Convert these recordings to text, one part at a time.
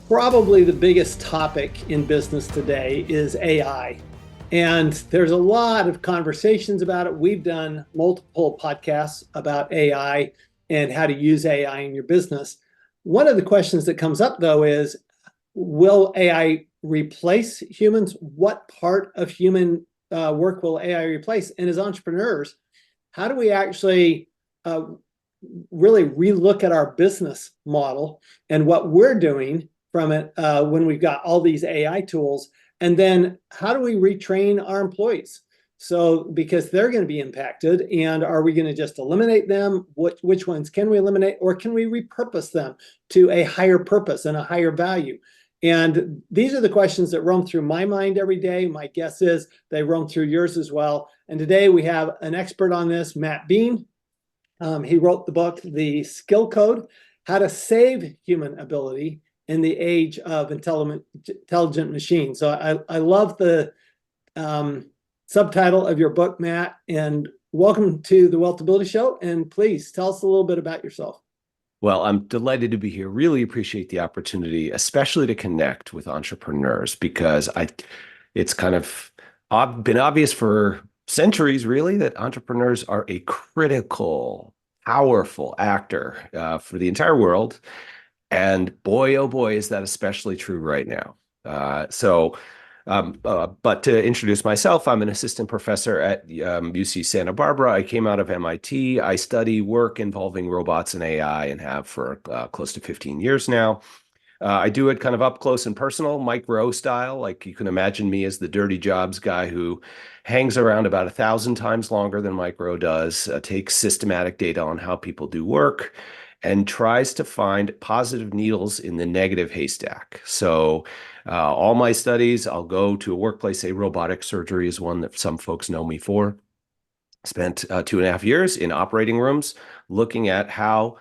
Probably the biggest topic in business today is AI. And there's a lot of conversations about it. We've done multiple podcasts about AI and how to use AI in your business. One of the questions that comes up, though, is will AI replace humans? What part of human work will AI replace? And as entrepreneurs, how do we actually really relook at our business model and what we're doing from it when we've got all these AI tools? And then how do we retrain our employees? So, because they're going to be impacted, and are we going to just eliminate them? Which ones can we eliminate, or can we repurpose them to a higher purpose and a higher value? And these are the questions that roam through my mind every day. My guess is they roam through yours as well. And today we have an expert on this, Matt Beane. He wrote the book, The Skill Code: How to Save Human Ability in the Age of Intelligent Machines. So I love the subtitle of your book, Matt, and welcome to the Wealthability Show. And please tell us a little bit about yourself. Well, I'm delighted to be here. Really appreciate the opportunity, especially to connect with entrepreneurs, because it's kind of been obvious for centuries, really, that entrepreneurs are a critical, powerful actor for the entire world. And boy, oh boy, is that especially true right now. But to introduce myself, I'm an assistant professor at UC Santa Barbara. I came out of MIT. I study work involving robots and AI and have for close to 15 years now. I do it kind of up close and personal, Mike Rowe style. Like, you can imagine me as the dirty jobs guy who hangs around about 1,000 times longer than Mike Rowe does, takes systematic data on how people do work, and tries to find positive needles in the negative haystack. So all my studies, I'll go to a workplace. Say robotic surgery is one that some folks know me for. Spent 2.5 years in operating rooms looking at how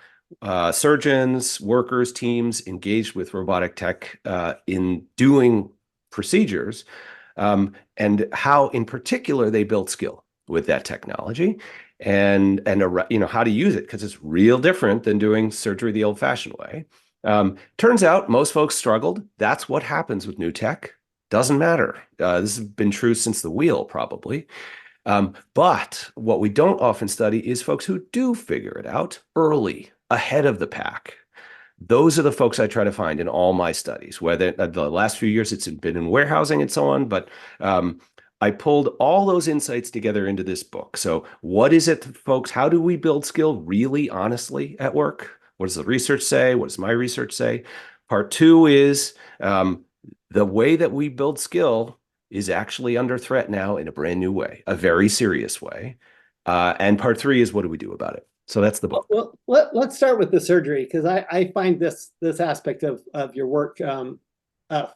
surgeons, workers, teams engaged with robotic tech in doing procedures, and how in particular they built skill with that technology, and how to use it, because it's real different than doing surgery the old-fashioned way. Turns out most folks struggled. That's what happens with new tech. Doesn't matter. This has been true since the wheel, probably. But what we don't often study is folks who do figure it out early, ahead of the pack. Those are the folks I try to find in all my studies, whether the last few years it's been in warehousing and so on, but I pulled all those insights together into this book. So what is it, folks? How do we build skill really honestly at work? What does the research say? What does my research say? Part two is the way that we build skill is actually under threat now in a brand new way, a very serious way. And part three is, what do we do about it? So that's the book. Well, let's start with the surgery, because I find this aspect of your work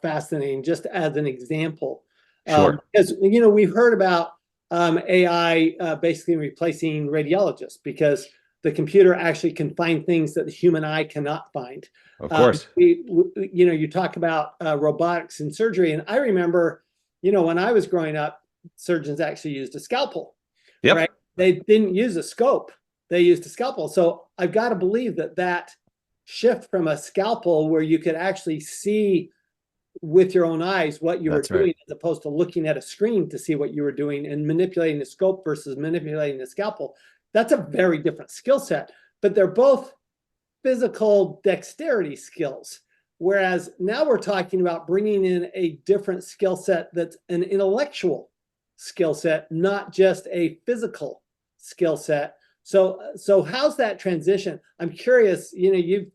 fascinating, just as an example. Sure. Because we've heard about AI basically replacing radiologists, because the computer actually can find things that the human eye cannot find. Of course. You talk about robotics in surgery, and I remember, when I was growing up, surgeons actually used a scalpel. Yep. Right? They didn't use a scope. They used a scalpel. So I've got to believe that shift from a scalpel, where you could actually see with your own eyes what you were doing, right, as opposed to looking at a screen to see what you were doing, and manipulating the scope versus manipulating the scalpel. That's a very different skill set, but they're both physical dexterity skills. Whereas now we're talking about bringing in a different skill set that's an intellectual skill set, not just a physical skill set. So how's that transition? I'm curious, you've,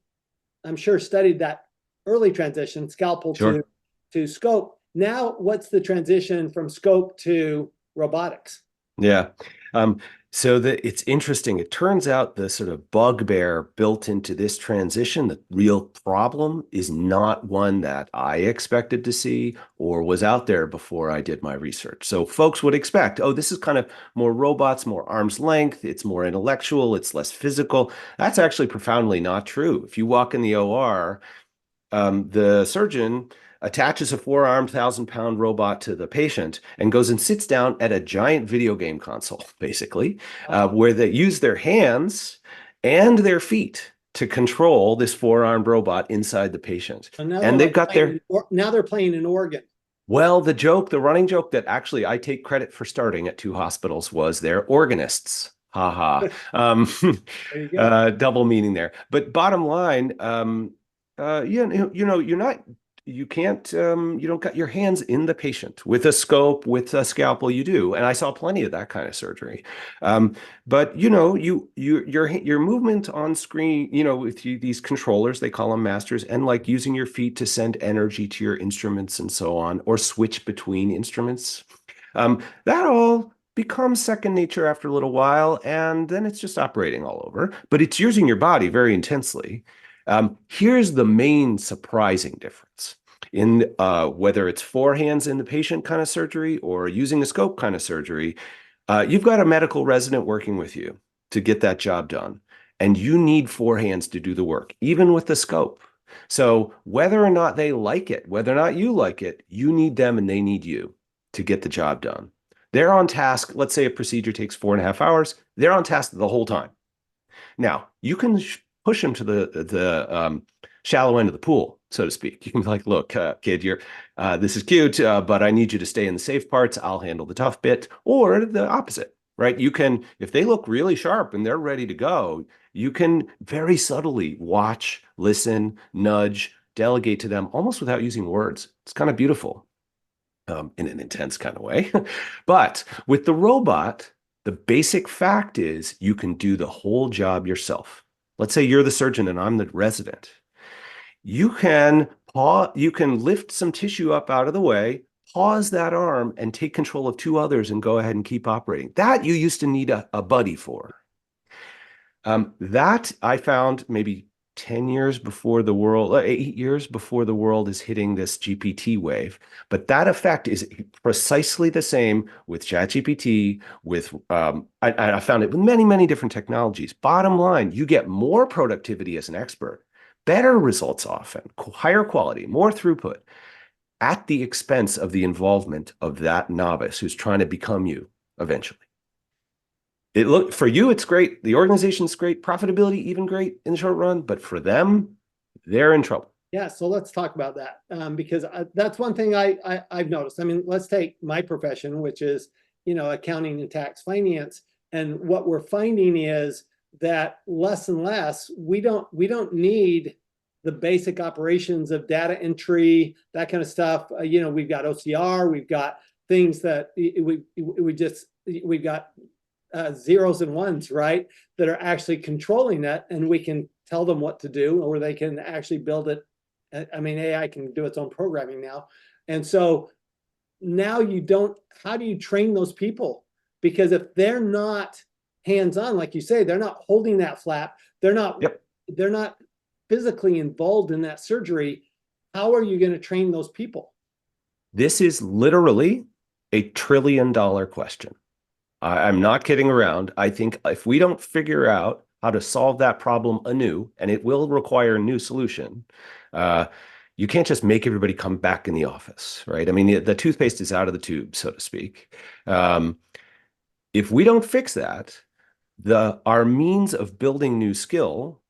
I'm sure, studied that early transition, scalpel Sure. to scope. Now, what's the transition from scope to robotics? Yeah. So it's interesting. It turns out the sort of bugbear built into this transition, the real problem, is not one that I expected to see or was out there before I did my research. So folks would expect, oh, this is kind of more robots, more arm's length, it's more intellectual, it's less physical. That's actually profoundly not true. If you walk in the OR, the surgeon attaches a 4-armed 1,000-pound robot to the patient and goes and sits down at a giant video game console, basically, where they use their hands and their feet to control this four-armed robot inside the patient. So now they're And they've like got their, now they're playing an organ. well, the running joke that actually I take credit for starting at two hospitals was they're organists. Ha ha. There you go. Double meaning there. But bottom line, you're not, you can't, you don't got your hands in the patient with a scope, with a scalpel. You do, and I saw plenty of that kind of surgery. But your movement on screen, with these controllers, they call them masters, and like using your feet to send energy to your instruments and so on, or switch between instruments. That all becomes second nature after a little while, and then it's just operating all over. But it's using your body very intensely. Here's the main surprising difference in whether it's four hands in the patient kind of surgery or using a scope kind of surgery. You've got a medical resident working with you to get that job done, and you need four hands to do the work, even with the scope. So whether or not they like it, whether or not you like it, you need them and they need you to get the job done. They're on task. Let's say a procedure takes 4.5 hours. They're on task the whole time. Now, you can push them to the shallow end of the pool, so to speak. You can be like, look, kid, this is cute, but I need you to stay in the safe parts. I'll handle the tough bit. Or the opposite, right? You can, if they look really sharp and they're ready to go, you can very subtly watch, listen, nudge, delegate to them almost without using words. It's kind of beautiful in an intense kind of way. But with the robot, the basic fact is you can do the whole job yourself. Let's say you're the surgeon and I'm the resident. You can lift some tissue up out of the way, pause that arm, and take control of two others and go ahead and keep operating. That you used to need a buddy for. That I found maybe 10 years before the world, 8 years before the world is hitting this GPT wave. But that effect is precisely the same with ChatGPT, I found it with many, many different technologies. Bottom line, you get more productivity as an expert, better results often, higher quality, more throughput at the expense of the involvement of that novice who's trying to become you eventually. For you, it's great. The organization's great. Profitability, even great in the short run. But for them, they're in trouble. Yeah, so let's talk about that because that's one thing I've noticed. I mean, let's take my profession, which is, accounting and tax finance. And what we're finding is that less and less, we don't need the basic operations of data entry, that kind of stuff. We've got OCR, we've got things that we've got zeros and ones, right, that are actually controlling that, and we can tell them what to do, or they can actually build it. I mean, AI can do its own programming now. And so now how do you train those people? Because if they're not hands-on, like you say, they're not holding that flap, they're not physically involved in that surgery, how are you going to train those people? This is literally a $1 trillion question. I'm not kidding around. I think if we don't figure out how to solve that problem anew, and it will require a new solution, you can't just make everybody come back in the office, right? I mean, the toothpaste is out of the tube, so to speak. If we don't fix that, our means of building new skill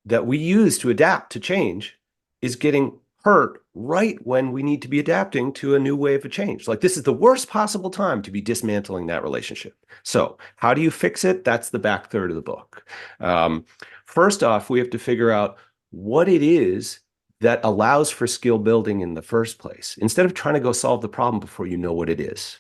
that we use to adapt to change is getting hurt right when we need to be adapting to a new wave of change. Like, this is the worst possible time to be dismantling that relationship. So how do you fix it? That's the back third of the book. First off, we have to figure out what it is that allows for skill building in the first place, instead of trying to go solve the problem before you know what it is.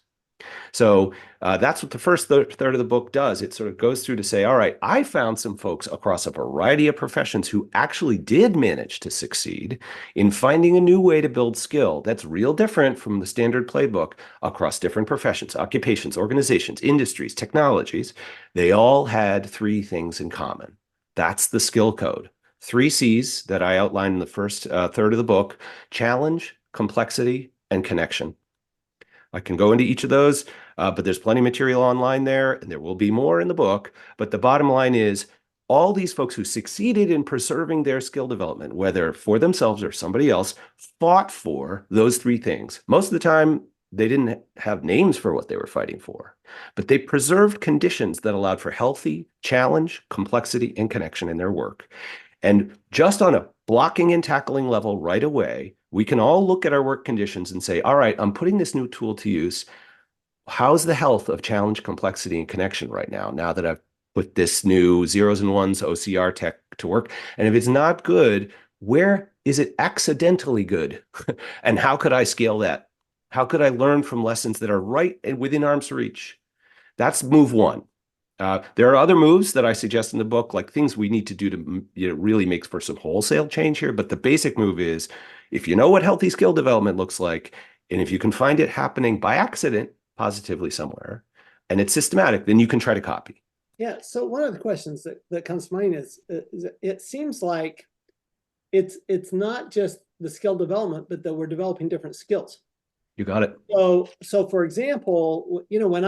So that's what the first third of the book does. It sort of goes through to say, all right, I found some folks across a variety of professions who actually did manage to succeed in finding a new way to build skill that's real different from the standard playbook across different professions, occupations, organizations, industries, technologies. They all had three things in common. That's the skill code. 3 C's that I outlined in the first third of the book: challenge, complexity, and connection. I can go into each of those, but there's plenty of material online there, and there will be more in the book. But the bottom line is, all these folks who succeeded in preserving their skill development, whether for themselves or somebody else, fought for those 3 things. Most of the time, they didn't have names for what they were fighting for, but they preserved conditions that allowed for healthy challenge, complexity, and connection in their work. And just on a blocking and tackling level right away, we can all look at our work conditions and say, all right, I'm putting this new tool to use. How's the health of challenge, complexity, and connection right now that I've put this new zeros and ones OCR tech to work? And if it's not good, where is it accidentally good? And how could I scale that? How could I learn from lessons that are right within arm's reach? That's move one. There are other moves that I suggest in the book, like things we need to do to really make for some wholesale change here. But the basic move is if you know what healthy skill development looks like, and if you can find it happening by accident positively somewhere, and it's systematic, then you can try to copy. Yeah. So one of the questions that comes to mind is it seems like it's not just the skill development, but that we're developing different skills. You got it. So for example, when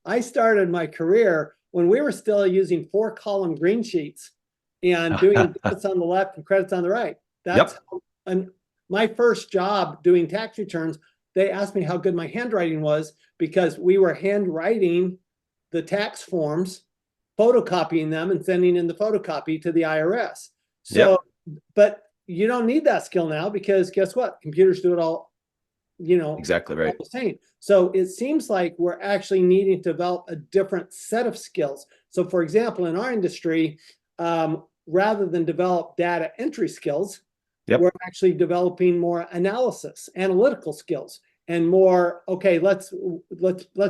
I started my career when we were still using 4-column green sheets and doing debits on the left and credits on the right. That's Yep. And my first job doing tax returns, they asked me how good my handwriting was because we were handwriting the tax forms, photocopying them and sending in the photocopy to the IRS. So, Yep. but you don't need that skill now because guess what? Computers do it all, Exactly right. all the same. So it seems like we're actually needing to develop a different set of skills. So for example, in our industry, rather than develop data entry skills, Yep. we're actually developing more analysis, analytical skills, and more, okay, let's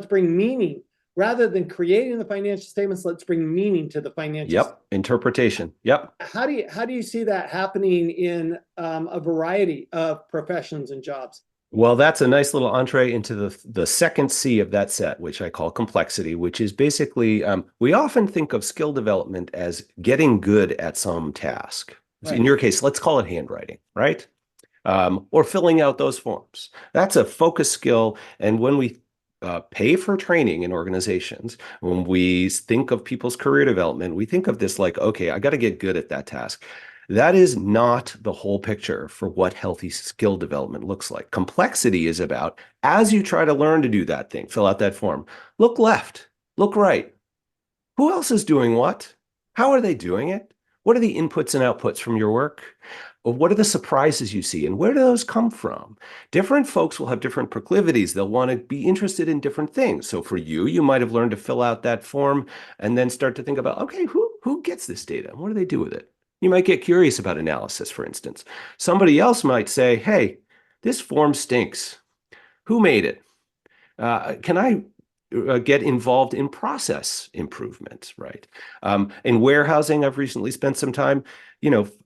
bring meaning. Rather than creating the financial statements, let's bring meaning to the financial Yep. Interpretation. Yep. How do you see that happening in a variety of professions and jobs? Well, that's a nice little entree into the second C of that set, which I call complexity, which is basically we often think of skill development as getting good at some task. So in Right. your case, let's call it handwriting, right? Or filling out those forms. That's a focus skill. And when we pay for training in organizations, when we think of people's career development, we think of this like, okay, I got to get good at that task. That is not the whole picture for what healthy skill development looks like. Complexity is about, as you try to learn to do that thing, fill out that form, look left, look right. Who else is doing what? How are they doing it? What are the inputs and outputs from your work? Or what are the surprises you see and where do those come from? Different folks will have different proclivities. They'll want to be interested in different things. So for you, you might have learned to fill out that form and then start to think about, okay, who gets this data? And what do they do with it? You might get curious about analysis, for instance. Somebody else might say, hey, this form stinks. Who made it? Can I get involved in process improvement, right? In warehousing, I've recently spent some time,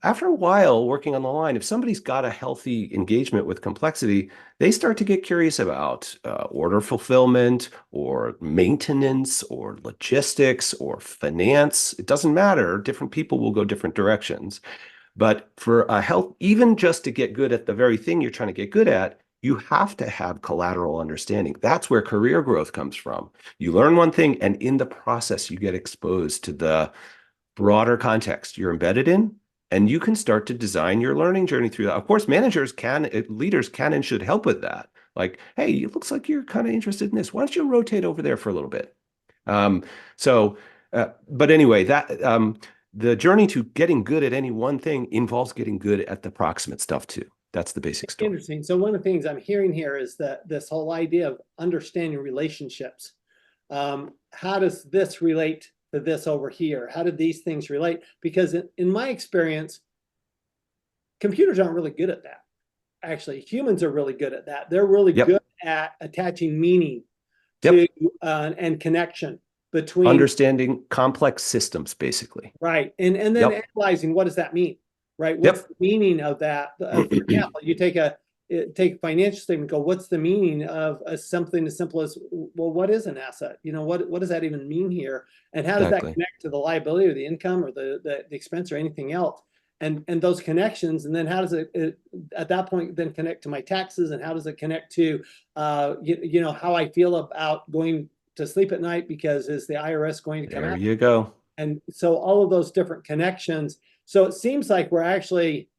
after a while working on the line, if somebody's got a healthy engagement with complexity, they start to get curious about order fulfillment or maintenance or logistics or finance. It doesn't matter. Different people will go different directions. But for a health, even just to get good at the very thing you're trying to get good at, you have to have collateral understanding. That's where career growth comes from. You learn one thing, and in the process, you get exposed to the broader context you're embedded in, and you can start to design your learning journey through that. Of course, leaders can and should help with that. Like, hey, it looks like you're kind of interested in this. Why don't you rotate over there for a little bit? Um, so, but anyway, the journey to getting good at any one thing involves getting good at the proximate stuff too. That's the basic story. Interesting. So one of the things I'm hearing here is that this whole idea of understanding relationships. How does this relate to this over here? How do these things relate? Because in my experience, computers aren't really good at that. Actually, humans are really good at that. They're really Yep. good at attaching meaning Yep. to and connection between Understanding complex systems, basically. right and then Yep. analyzing what does that mean, right? What's Yep. the meaning of that? For example, you take a financial statement, go, what's the meaning of something as simple as, well, what is an asset? What does that even mean here? And how does that Exactly. connect to the liability or the income or the expense or anything else? And those connections, and then how does it at that point then connect to my taxes, and how does it connect to how I feel about going to sleep at night because is the IRS going to come There out? you go. And so all of those different connections. So it seems like we're actually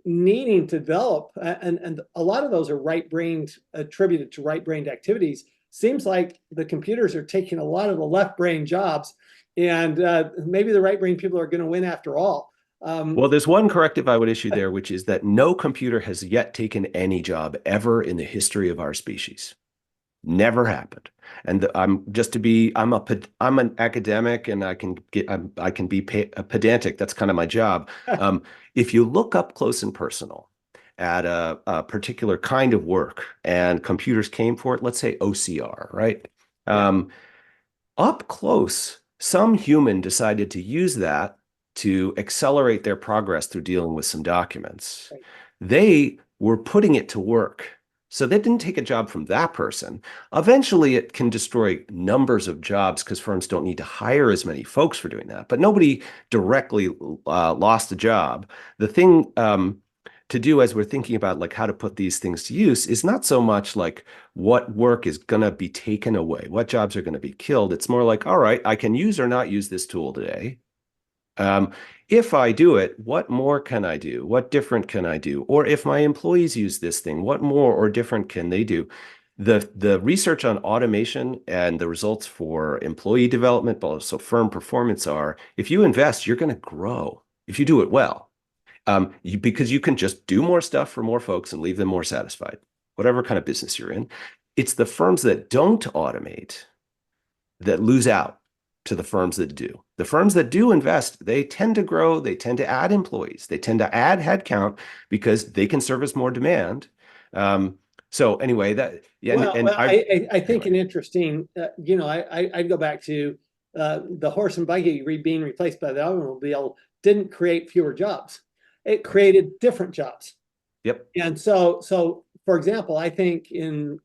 needing to develop, and a lot of those are right-brained, attributed to right-brained activities. Seems like the computers are taking a lot of the left brain jobs and maybe the right brain people are going to win after all. Well, there's one corrective I would issue there, which is that no computer has yet taken any job ever in the history of our species. Never happened. And I'm an academic, and I can be pedantic. That's kind of my job. If you look up close and personal at a particular kind of work, and computers came for it, let's say OCR, right? Yeah. Up close, some human decided to use that to accelerate their progress through dealing with some documents. Right. They were putting it to work. So they didn't take a job from that person. Eventually, it can destroy numbers of jobs because firms don't need to hire as many folks for doing that. But nobody directly lost a job. The thing to do as we're thinking about like how to put these things to use is not so much like what work is going to be taken away, what jobs are going to be killed. It's more like, all right, I can use or not use this tool today. If I do it, what more can I do? What different can I do? Or if my employees use this thing, what more or different can they do? The research on automation and the results for employee development, but also firm performance are, if you invest, you're going to grow if you do it well. Because you can just do more stuff for more folks and leave them more satisfied, whatever kind of business you're in. It's the firms that don't automate that lose out to the firms that do. The firms that do invest, they tend to grow, they tend to add employees, they tend to add headcount because they can service more demand. So anyway, that yeah, I think an interesting, I'd go back to the horse and buggy being replaced by the automobile didn't create fewer jobs. It created different jobs. Yep. And so for example, I think in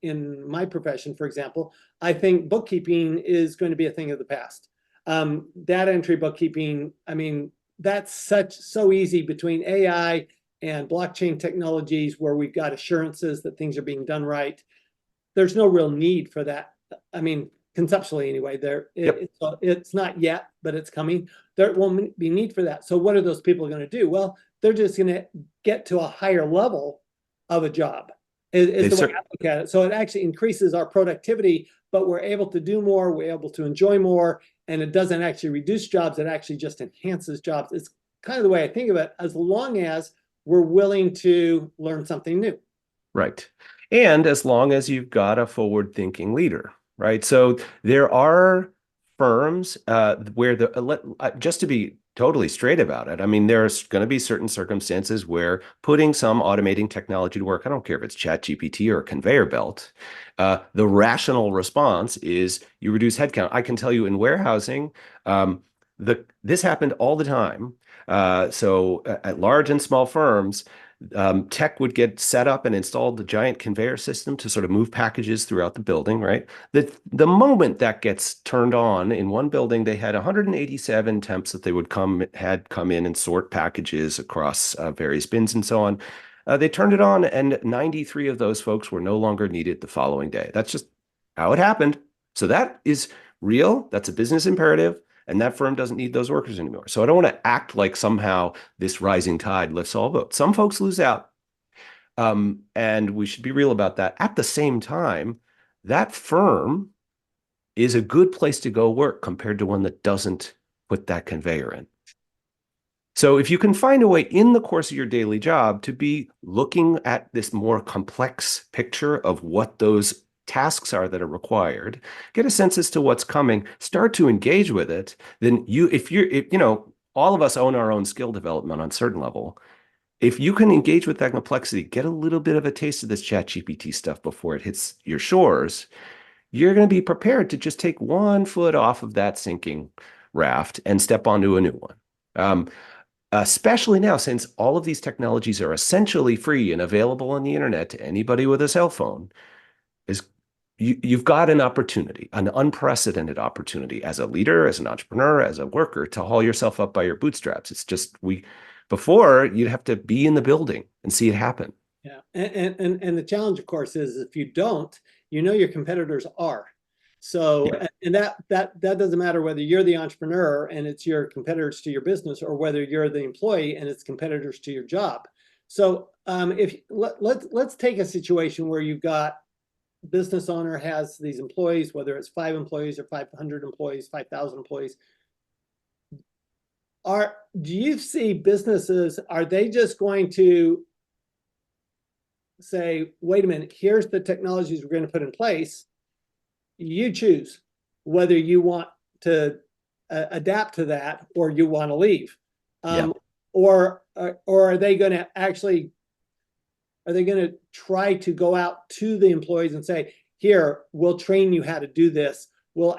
my profession, for example, I think bookkeeping is going to be a thing of the past. Data entry bookkeeping, I mean, that's so easy between AI and blockchain technologies where we've got assurances that things are being done right. There's no real need for that. I mean, conceptually anyway, it's not yet, but it's coming. There won't be need for that. So what are those people going to do? Well, they're just going to get to a higher level of a job is the way I look at it. So it actually increases our productivity, but we're able to do more, we're able to enjoy more, and it doesn't actually reduce jobs, it actually just enhances jobs. It's kind of the way I think of it, as long as we're willing to learn something new. Right. And as long as you've got a forward-thinking leader, right? So there are firms where just to be totally straight about it, I mean, there's going to be certain circumstances where putting some automating technology to work, I don't care if it's ChatGPT or a conveyor belt, the rational response is you reduce headcount. I can tell you in warehousing, this happened all the time. So at large and small firms, tech would get set up and installed the giant conveyor system to sort of move packages throughout the building, right? The moment that gets turned on in one building, they had 187 temps that they would come in and sort packages across various bins and so on. They turned it on, and 93 of those folks were no longer needed the following day. That's just how it happened. So that is real. That's a business imperative. And that firm doesn't need those workers anymore. So I don't want to act like somehow this rising tide lifts all boats. Some folks lose out. And we should be real about that. At the same time, that firm is a good place to go work compared to one that doesn't put that conveyor in. So if you can find a way in the course of your daily job to be looking at this more complex picture of what those tasks are that are required, get a sense as to what's coming, start to engage with it, then all of us own our own skill development on a certain level. If you can engage with that complexity, get a little bit of a taste of this ChatGPT stuff before it hits your shores, you're going to be prepared to just take one foot off of that sinking raft and step onto a new one. Especially now, since all of these technologies are essentially free and available on the internet to anybody with a cell phone, you've got an opportunity, an unprecedented opportunity as a leader, as an entrepreneur, as a worker to haul yourself up by your bootstraps. It's just before you'd have to be in the building and see it happen. Yeah, and the challenge, of course, is if you don't, your competitors are. So, yeah. And that doesn't matter whether you're the entrepreneur and it's your competitors to your business, or whether you're the employee and it's competitors to your job. So, let's take a situation where you've got business owner has these employees, whether it's 5 employees or 500 employees, 5,000 employees. are do you see businesses, are they just going to say, wait a minute, here's the technologies we're going to put in place. You choose whether you want to adapt to that or you want to leave. Yeah. Um, or are they going to actually, are they going to try to go out to the employees and say, here, we'll train you how to do this. We'll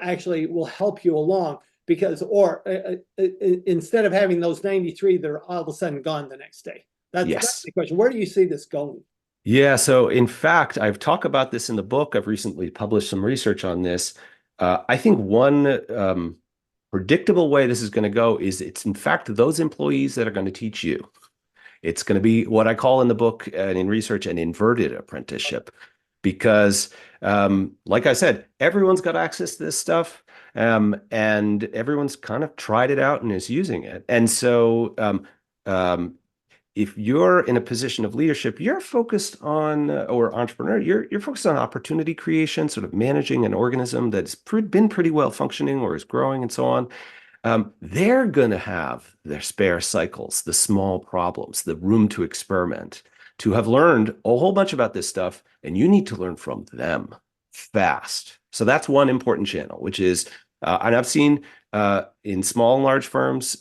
help you along because, or instead of having those 93 that are all of a sudden gone the next day. That's Yes. the question. Where do you see this going? Yeah. So in fact, I've talked about this in the book. I've recently published some research on this. I think one predictable way this is going to go is it's in fact those employees that are going to teach you. It's going to be what I call in the book and in research an inverted apprenticeship, because, like I said, everyone's got access to this stuff, and everyone's kind of tried it out and is using it. And so, um, if you're in a position of leadership, you're focused on, or entrepreneur, you're focused on opportunity creation, sort of managing an organism that's been pretty well functioning or is growing and so on. They're going to have their spare cycles, the small problems, the room to experiment, to have learned a whole bunch about this stuff, and you need to learn from them fast. So that's one important channel, which is, and I've seen in small and large firms,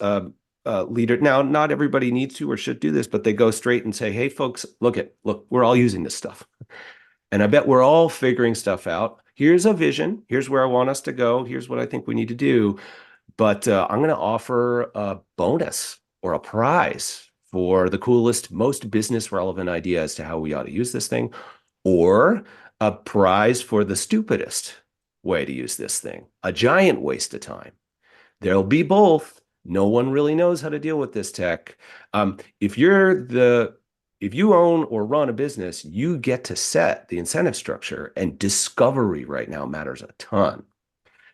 leader. Now, not everybody needs to or should do this, but they go straight and say, "Hey, folks, look, we're all using this stuff, and I bet we're all figuring stuff out. Here's a vision. Here's where I want us to go. Here's what I think we need to do." But I'm going to offer a bonus or a prize for the coolest, most business relevant idea as to how we ought to use this thing, or a prize for the stupidest way to use this thing, a giant waste of time. There'll be both. No one really knows how to deal with this tech. If you own or run a business, you get to set the incentive structure, and discovery right now matters a ton.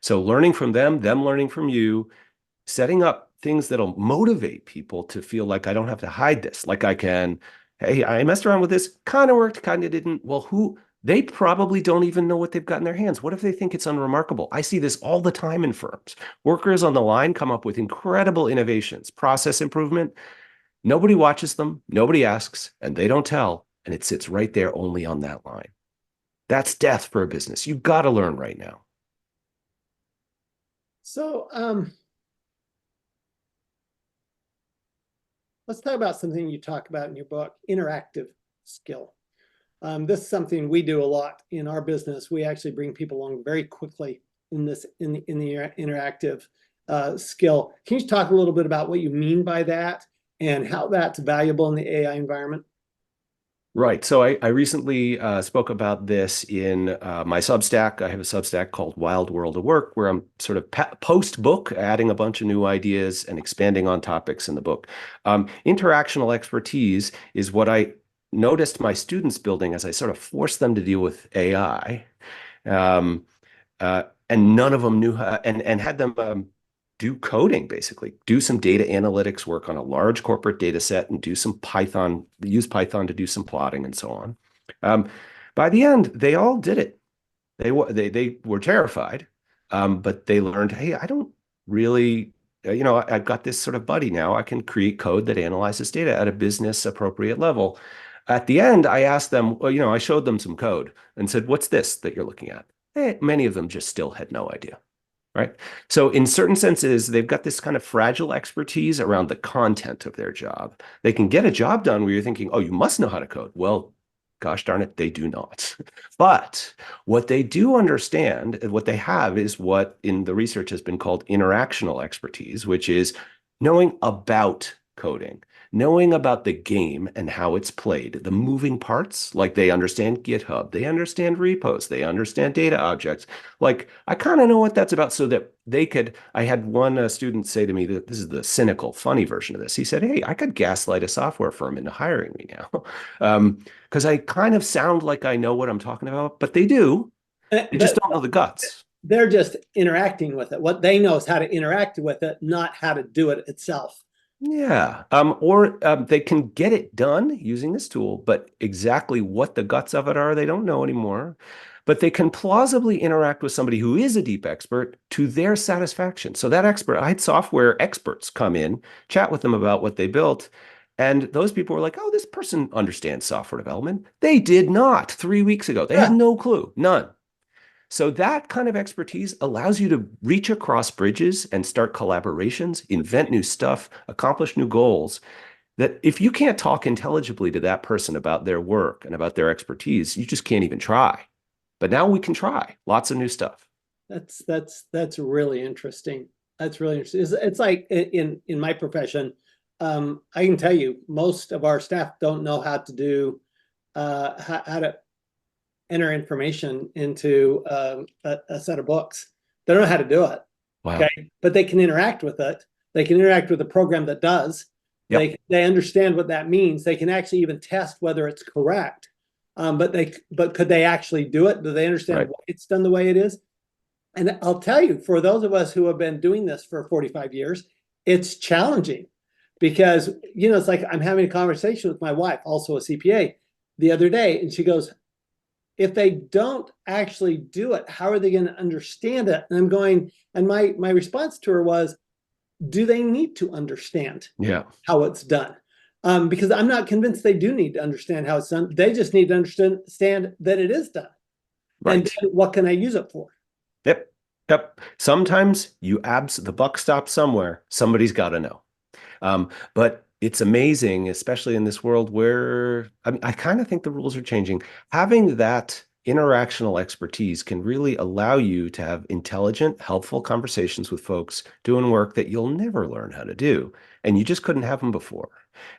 So learning from them learning from you, setting up things that'll motivate people to feel like I don't have to hide this. Like I can, hey, I messed around with this, kind of worked, kind of didn't. Well, they probably don't even know what they've got in their hands. What if they think it's unremarkable? I see this all the time in firms. Workers on the line come up with incredible innovations, process improvement. Nobody watches them, nobody asks, and they don't tell. And it sits right there only on that line. That's death for a business. You've got to learn right now. So let's talk about something you talk about in your book, interactive skill. This is something we do a lot in our business. We actually bring people along very quickly in the interactive skill. Can you talk a little bit about what you mean by that and how that's valuable in the AI environment? Right. So I recently spoke about this in my Substack. I have a Substack called Wild World of Work, where I'm sort of post-book adding a bunch of new ideas and expanding on topics in the book. Interactional expertise is what I noticed my students building as I sort of forced them to deal with AI. Um, and none of them knew how, and had them do coding, basically do some data analytics work on a large corporate data set and do some Python, use Python to do some plotting and so on. By the end, they all did it. They were terrified, but they learned, hey, I don't really, I've got this sort of buddy now. I can create code that analyzes data at a business appropriate level. At the end, I asked them, well, I showed them some code and said, what's this that you're looking at? Many of them just still had no idea. Right. So in certain senses, they've got this kind of fragile expertise around the content of their job. They can get a job done where you're thinking, oh, you must know how to code. Well, gosh darn it, they do not. But what they do understand, what they have is what in the research has been called interactional expertise, which is knowing about coding, knowing about the game and how it's played, the moving parts, like they understand GitHub, they understand repos, they understand data objects. Like I kind of know what that's about so that they could, I had one student say to me that this is the cynical, funny version of this. He said, hey, I could gaslight a software firm into hiring me now. Because I kind of sound like I know what I'm talking about, but they do. They just don't know the guts. They're just interacting with it. What they know is how to interact with it, not how to do it itself. Yeah. Or they can get it done using this tool, but exactly what the guts of it are, they don't know anymore. but they can plausibly interact with somebody who is a deep expert to their satisfaction. So that expert, I had software experts come in, chat with them about what they built. And those people were like, oh, this person understands software development. They did not 3 weeks ago. They had Yeah. no clue, none. So that kind of expertise allows you to reach across bridges and start collaborations, invent new stuff, accomplish new goals. That if you can't talk intelligibly to that person about their work and about their expertise, you just can't even try. But now we can try lots of new stuff. That's really interesting. That's really interesting. It's like in my profession, I can tell you most of our staff don't know how to do how to enter information into a set of books. They don't know how to do it. Wow. Okay, but they can interact with it. They can interact with a program that does. Yep. They understand what that means. They can actually even test whether it's correct. But could they actually do it? Do they understand Right. why it's done the way it is? And I'll tell you, for those of us who have been doing this for 45 years, it's challenging because, it's like I'm having a conversation with my wife, also a CPA, the other day, and she goes, if they don't actually do it, how are they going to understand it? And I'm going, and my response to her was, do they need to understand Yeah. how it's done? Because I'm not convinced they do need to understand how it's done. They just need to understand that it is done. And Right. then what can I use it for? Yep. Yep. Sometimes the buck stops somewhere. Somebody's got to know. But it's amazing, especially in this world where I kind of think the rules are changing. Having that interactional expertise can really allow you to have intelligent, helpful conversations with folks doing work that you'll never learn how to do, and you just couldn't have them before.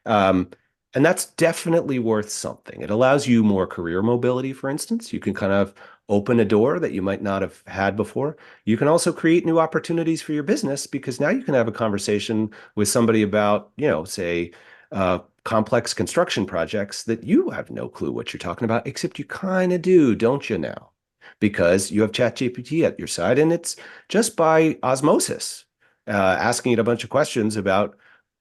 Um, and that's definitely worth something. It allows you more career mobility, for instance. You can kind of open a door that you might not have had before. You can also create new opportunities for your business because now you can have a conversation with somebody about, say, complex construction projects that you have no clue what you're talking about, except you kind of do, don't you now? Because you have ChatGPT at your side, and it's just by osmosis, asking it a bunch of questions about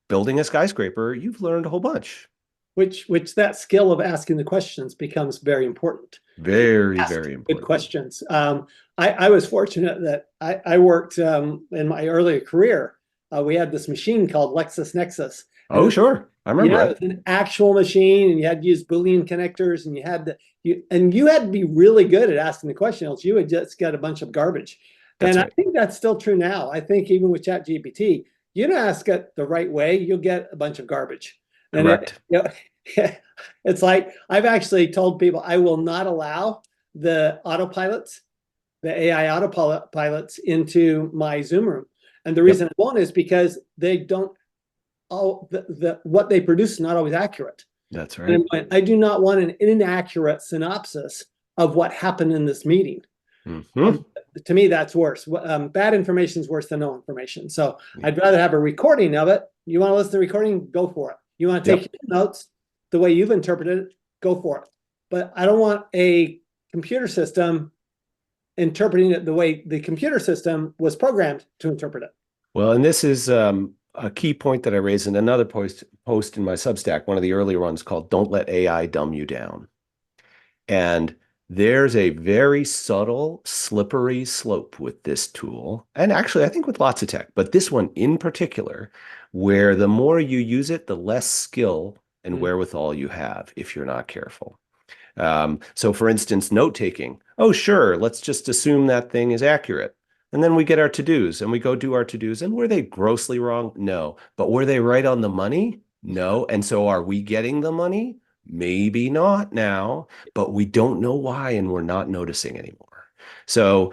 building a skyscraper, you've learned a whole bunch. Which that skill of asking the questions becomes very important. Very, Ask very good important. questions. I was fortunate that I worked in my earlier career. We had this machine called LexisNexis. And Oh, sure. I remember it it. was an actual machine, and you had to use Boolean connectors, and you had to be really good at asking the question, else you would just get a bunch of garbage. That's And I right. think that's still true now. I think even with ChatGPT, you don't ask it the right way, you'll get a bunch of garbage. And Correct. it's like I've actually told people I will not allow the autopilots, the AI autopilots into my Zoom room. And the Yep. reason I won't is because they don't all what they produce is not always accurate. That's And right. I do not want an inaccurate synopsis of what happened in this meeting. Hmm. To me, that's worse. Bad information is worse than no information. So I'd rather have a recording of it. You want to listen to the recording? Go for it. You want to take Yep. your notes the way you've interpreted it? Go for it. But I don't want a computer system interpreting it the way the computer system was programmed to interpret it. Well, and this is a key point that I raised in another post in my Substack, one of the earlier ones called "Don't Let AI Dumb You Down." And there's a very subtle, slippery slope with this tool. And actually, I think with lots of tech, but this one in particular, where the more you use it, the less skill and Mm. wherewithal you have if you're not careful. So for instance, note taking. Oh, sure, let's just assume that thing is accurate. And then we get our to-dos and we go do our to-dos. And were they grossly wrong? No. But were they right on the money? No. And so are we getting the money? Maybe not now, but we don't know why and we're not noticing anymore. So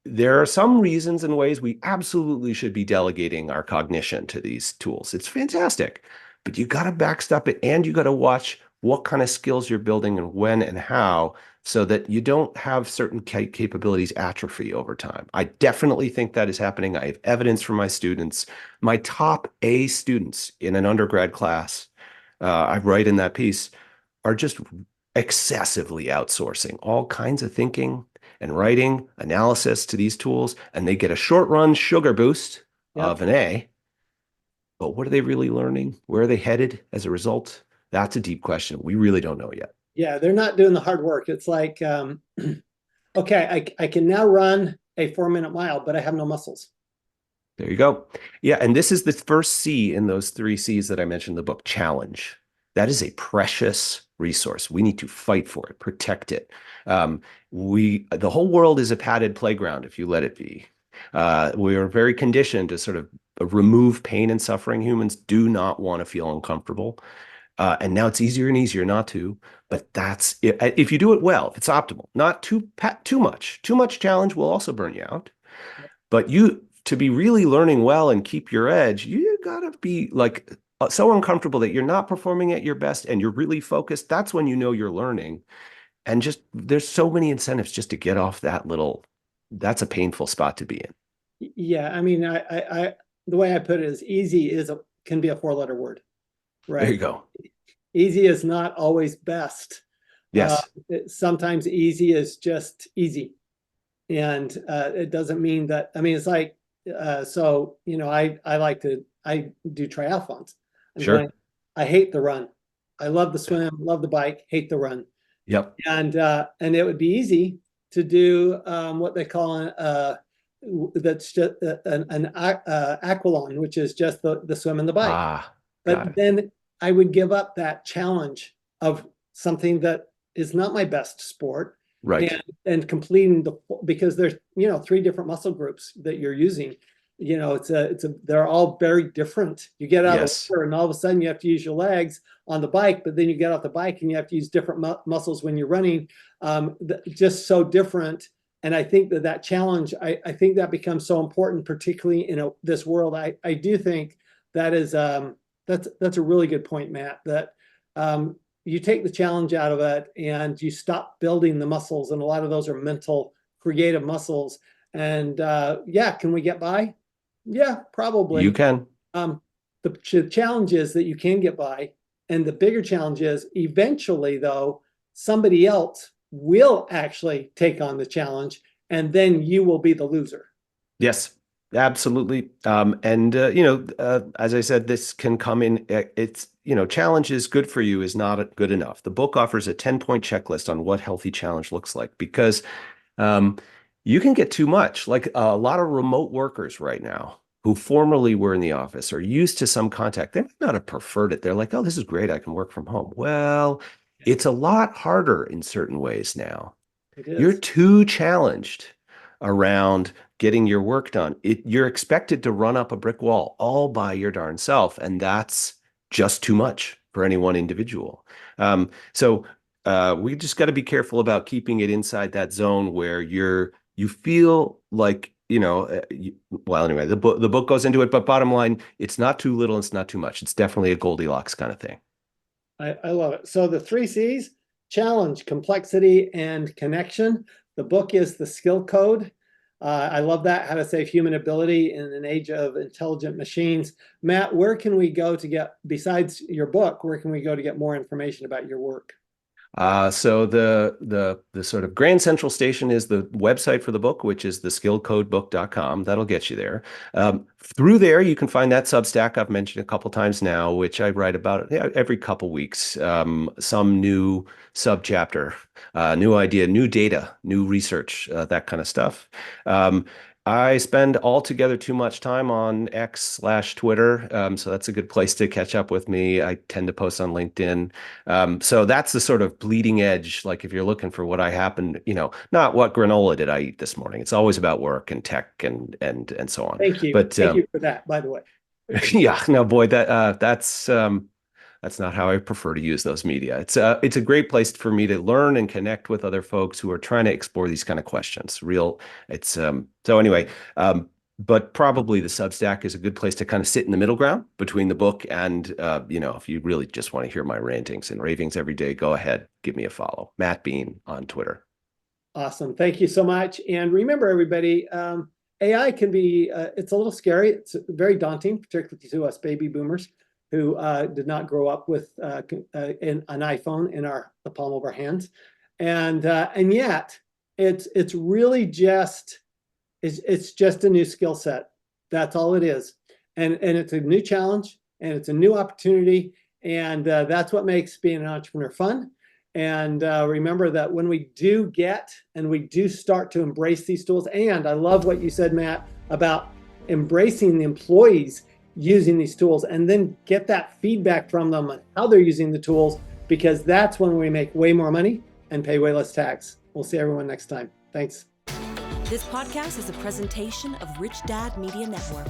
there are some reasons and ways we absolutely should be delegating our cognition to these tools. It's fantastic, but you got to backstop it and you got to watch what kind of skills you're building and when and how so that you don't have certain capabilities atrophy over time. I definitely think that is happening. I have evidence from my students. My top A students in an undergrad class, I write in that piece, are just excessively outsourcing all kinds of thinking and writing analysis to these tools, and they get a short run sugar boost Yep. of an A. But what are they really learning? Where are they headed as a result? That's a deep question. We really don't know yet. Yeah, they're not doing the hard work. It's like Okay, I can now run a 4-minute mile, but I have no muscles. There you go. Yeah, and this is the first C in those three C's that I mentioned in the book, challenge. That is a precious resource. We need to fight for it, protect it. The whole world is a padded playground if you let it be. We are very conditioned to sort of remove pain and suffering. Humans do not want to feel uncomfortable. And now it's easier and easier not to, but that's it. If you do it well, if it's optimal, not too much. Too much challenge will also burn you out. But to be really learning well and keep your edge, you gotta be like so uncomfortable that you're not performing at your best and you're really focused. That's when you know you're learning. And just there's so many incentives just to get off that's a painful spot to be in. Yeah, I mean, the way I put it is easy can be a 4-letter word, There you right? go. Easy is not always best. Uh, Yes. Sometimes easy is just easy. And it doesn't mean that, I mean, it's like, so, I do triathlons. I'm going, Sure. I hate the run. I love the swim, love the bike, hate the run. Yep. And it would be easy to do what they call that's just an aqualon, which is just the swim and the bike. Ah, got But it. then I would give up that challenge of something that is not my best sport, Right. and completing because there's 3 different muscle groups that you're using. They're all very different. You get out of the Yes. water and all of a sudden you have to use your legs on the bike, but then you get off the bike and you have to use different muscles when you're running. Just so different. And I think that challenge, I think that becomes so important, particularly in this world. I do think that is that's a really good point, Matt, that you take the challenge out of it and you stop building the muscles. And a lot of those are mental, creative muscles. And yeah, can we get by? Yeah, You probably. can. Um, the challenge is that you can get by. And the bigger challenge is eventually, though, somebody else will actually take on the challenge and then you will be the loser. Yes, absolutely. As I said, this can come in. Challenge is good for you is not good enough. The book offers a 10-point checklist on what healthy challenge looks like because um, you can get too much. Like a lot of remote workers right now who formerly were in the office or used to some contact, they might not have preferred it. They're like, oh, this is great. I can work from home. Well, it's a lot harder in certain ways now. It You're is. too challenged around getting your work done. You're expected to run up a brick wall all by your darn self, and that's just too much for any one individual. So we just got to be careful about keeping it inside that zone where you feel like well, anyway, the book goes into it, but bottom line, it's not too little, it's not too much. It's definitely a Goldilocks kind of thing. I love it. So the 3 C's: challenge, complexity, and connection. The book is The Skill Code. I love that, how to save human ability in an age of intelligent machines. Matt, where can we go to get, besides your book, where can we go to get more information about your work? So the sort of grand central station is the website for the book, which is theskillcodebook.com. That'll get you there. Through there, you can find that Substack I've mentioned a couple times now, which I write about every couple weeks. Some new subchapter, new idea, new data, new research, that kind of stuff. I spend altogether too much time on X/Twitter, so that's a good place to catch up with me. I tend to post on LinkedIn. So that's the sort of bleeding edge. Like if you're looking for what I happen, not what granola did I eat this morning. It's always about work and tech and so on. Thank you. But Thank you for that, by the way. yeah, no, boy, that's not how I prefer to use those media. It's a great place for me to learn and connect with other folks who are trying to explore these kind of questions. So anyway, but probably the Substack is a good place to kind of sit in the middle ground between the book and if you really just want to hear my rantings and ravings every day, go ahead, give me a follow. Matt Beane on Twitter. Awesome. Thank you so much. And remember, everybody, AI can be, it's a little scary. It's very daunting, particularly to us baby boomers who did not grow up with an iPhone in the palm of our hands. And yet it's really just, it's just a new skill set. That's all it is. And it's a new challenge and it's a new opportunity. And that's what makes being an entrepreneur fun. And remember that when we do get and we do start to embrace these tools, and I love what you said, Matt, about embracing the employees using these tools and then get that feedback from them on how they're using the tools, because that's when we make way more money and pay way less tax. We'll see everyone next time. Thanks. This podcast is a presentation of Rich Dad Media Network.